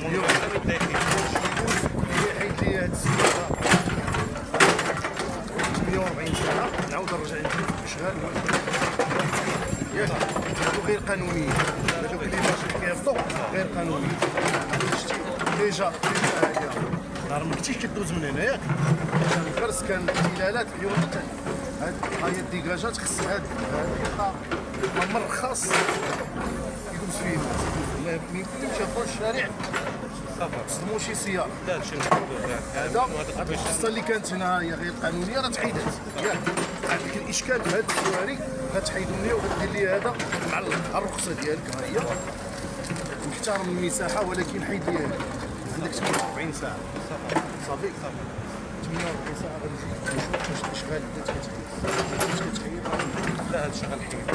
اليوم اللي حيد لي هاد السياره 48 سنه نعاود نرجع نجيب اشغال ياك هادو غير قانونيين، هادوك اللي ماشي كيهبطوا غير قانونيين. شتي ديجا هادي نهار ما كنتيش كدوز من هنا ياك الكرس كان احتلالات اليوم حتى هاد هاي الديكاجات خص هاد الممر خاص يدوز فيه ما يمكنش يدخل الشارع تصدموا شي سياره. لا شنو هذا هاد القصه اللي كانت هنا هي غير قانونيه راه تحيدات ياك. عندك الاشكال في هاد السواري غتحيدوا لي وغدير لي هذا معلق على الرخصه ديالك ها هي محترم المساحه ولكن حيد لي هذا. عندك 48 ساعه صافي 48 ساعه غنجي نشوف واش الاشغال بدات كتحيد لا هذا شغال حين